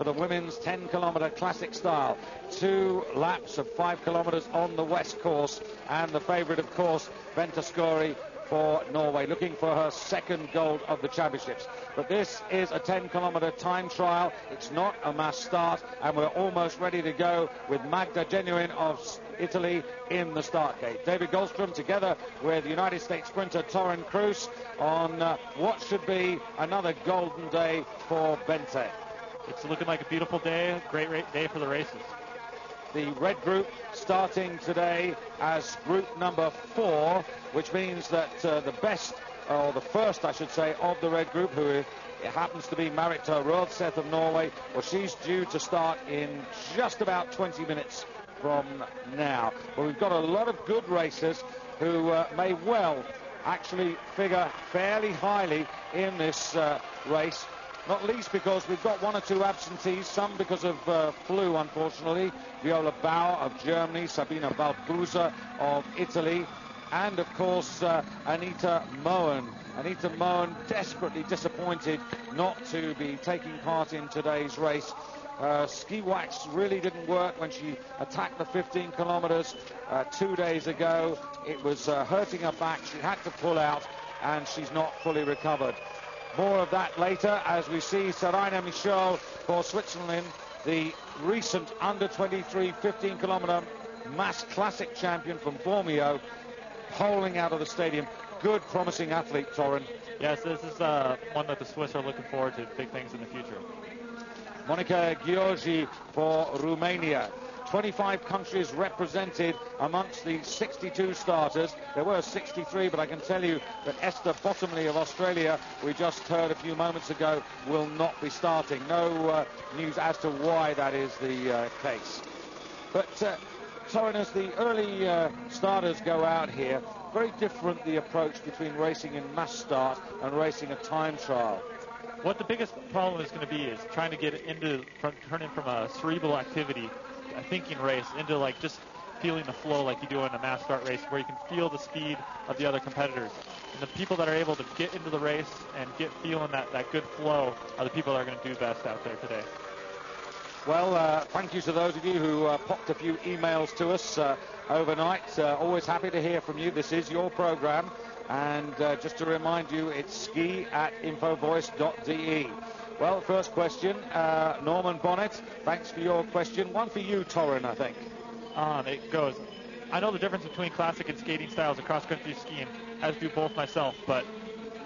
for the women's 10-kilometer classic style. 2 laps of 5 kilometers on the west course, and the favorite, of course, Bente Skåre for Norway, looking for her second gold of the championships. But this is a 10-kilometer time trial. It's not a mass start, and we're almost ready to go with Magda Genuine of Italy in the start gate. David Goldstrom together with United States sprinter Torren Cruz on what should be another golden day for Bente. It's looking like a beautiful day, a great day for the races. The red group starting today as group number 4, which means that the best, or the first I should say, of the red group, who it happens to be Marit Rodseth of Norway, well, she's due to start in just about 20 minutes from now. But we've got a lot of good racers who may well actually figure fairly highly in this race. Not least because we've got 1 or 2 absentees, some because of flu, unfortunately. Viola Bauer of Germany, Sabina Valbusa of Italy, and, of course, Anita Moen. Anita Moen desperately disappointed not to be taking part in today's race. Ski wax really didn't work when she attacked the 15 kilometers 2 days ago. It was hurting her back. She had to pull out, and she's not fully recovered. More of that later as we see Sarina Michel for Switzerland, the recent under-23 15-kilometer mass classic champion from Bormio, polling out of the stadium. Good, promising athlete, Torren. Yes, this is one that the Swiss are looking forward to big things in the future. Monica Gheorghi for Romania. 25 countries represented amongst the 62 starters. There were 63, but I can tell you that Esther Bottomley of Australia, we just heard a few moments ago, will not be starting. No news as to why that is the case. But Torren, as the early starters go out here, very different the approach between racing in mass start and racing a time trial. What the biggest problem is going to be is trying to get turning from a cerebral activity, a thinking race, into like just feeling the flow like you do in a mass start race, where you can feel the speed of the other competitors. And the people that are able to get into the race and get feeling that good flow are the people that are going to do best out there today. Well, thank you to those of you who popped a few emails to us overnight. Always happy to hear from you. This is your program. And just to remind you, it's ski@infovoice.de. Well, first question, Norman Bonnet, thanks for your question. One for you, Torren, I think. It goes. I know the difference between classic and skating styles of cross-country skiing, as do both myself, but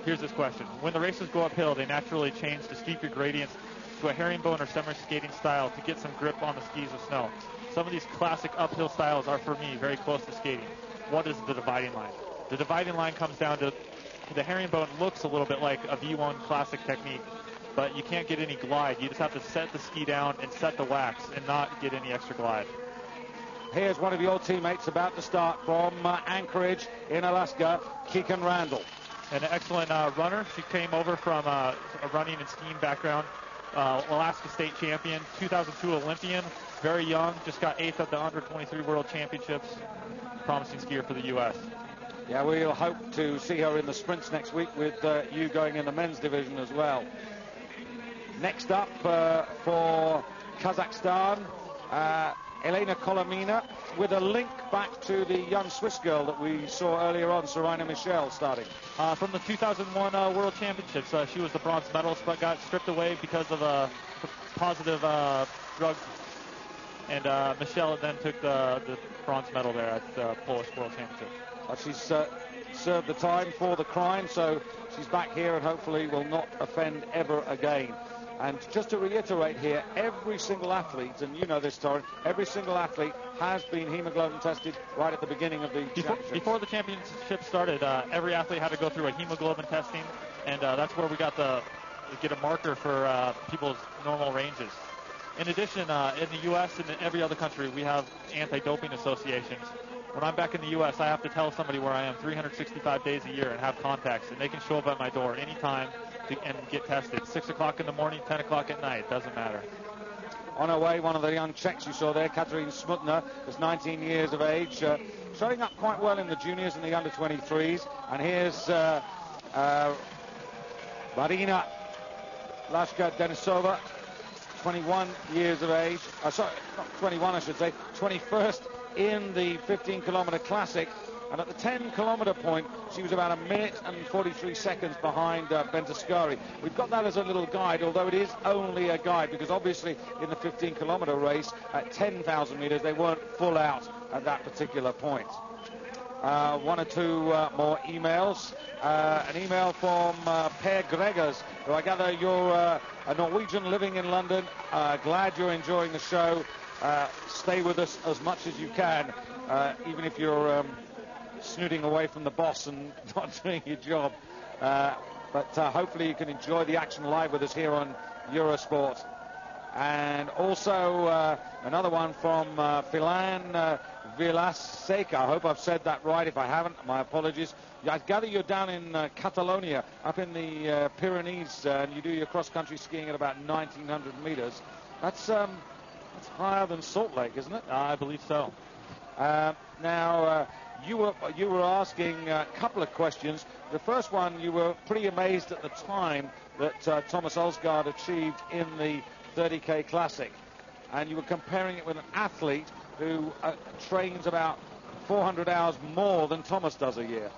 here's this question. When the races go uphill, they naturally change the steeper gradients to a herringbone or summer skating style to get some grip on the skis with snow. Some of these classic uphill styles are, for me, very close to skating. What is the dividing line? The dividing line comes down to the herringbone looks a little bit like a V1 classic technique, but you can't get any glide. You just have to set the ski down and set the wax and not get any extra glide. Here's one of your teammates about to start from Anchorage in Alaska, Keegan Randall. An excellent runner. She came over from a running and skiing background. Alaska state champion, 2002 Olympian, very young, just got 8th at the under-23 World Championships. Promising skier for the U.S. Yeah, we'll hope to see her in the sprints next week with you going in the men's division as well. Next up for Kazakhstan, Elena Kolomina, with a link back to the young Swiss girl that we saw earlier on, Sarina Michel, starting. From the 2001 World Championships, she was the bronze medalist, but got stripped away because of positive drugs. And Michel then took the bronze medal there at the Polish World Championship. She's served the time for the crime, so she's back here and hopefully will not offend ever again. And just to reiterate here, every single athlete, and you know this, Torren, every single athlete has been hemoglobin tested right at the beginning of the championship. Before the championship started, every athlete had to go through a hemoglobin testing, and that's where we got get a marker for people's normal ranges. In addition, in the U.S. and in every other country, we have anti-doping associations. When I'm back in the U.S., I have to tell somebody where I am 365 days a year and have contacts, and they can show up at my door anytime and get tested. 6 o'clock in the morning, 10 o'clock at night, doesn't matter. On her way, one of the young Czechs you saw there, Kateřina Smutná, is 19 years of age, showing up quite well in the juniors and the under-23s. And here's Marina Lashka-Denisova 21 years of age. Sorry, not 21, I should say. 21st in the 15-kilometer classic. And at the 10-kilometer point, she was about 1 minute and 43 seconds behind Bentascari. We've got that as a little guide, although it is only a guide, because obviously in the 15-kilometer race at 10,000 meters, they weren't full out at that particular point. One or two more emails. An email from Per Gregers, who I gather you're a Norwegian living in London. Glad you're enjoying the show. Stay with us as much as you can, even if you're snooting away from the boss and not doing your job. But hopefully you can enjoy the action live with us here on Eurosport. And also another one from Filan Vilaseca. I hope I've said that right. If I haven't, my apologies. I gather you're down in Catalonia, up in the Pyrenees, and you do your cross-country skiing at about 1,900 meters. That's higher than Salt Lake, isn't it? I believe so. Now, you were asking a couple of questions. The first one, you were pretty amazed at the time that Thomas Ulsgaard achieved in the 30K Classic. And you were comparing it with an athlete who trains about 400 hours more than Thomas does a year.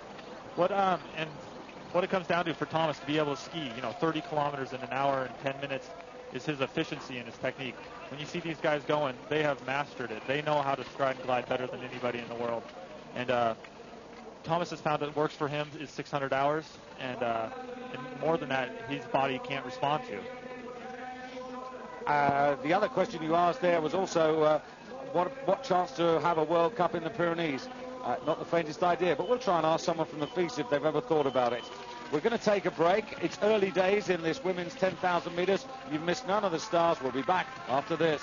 What it comes down to for Thomas to be able to ski, 30 kilometers in an hour and 10 minutes is his efficiency and his technique. When you see these guys going, they have mastered it. They know how to stride and glide better than anybody in the world. And Thomas has found that works for him is 600 hours, and more than that, his body can't respond to. The other question you asked there was also what chance to have a World Cup in the Pyrenees? Not the faintest idea, but we'll try and ask someone from the FIS if they've ever thought about it. We're going to take a break. It's early days in this women's 10,000 meters. You've missed none of the stars. We'll be back after this.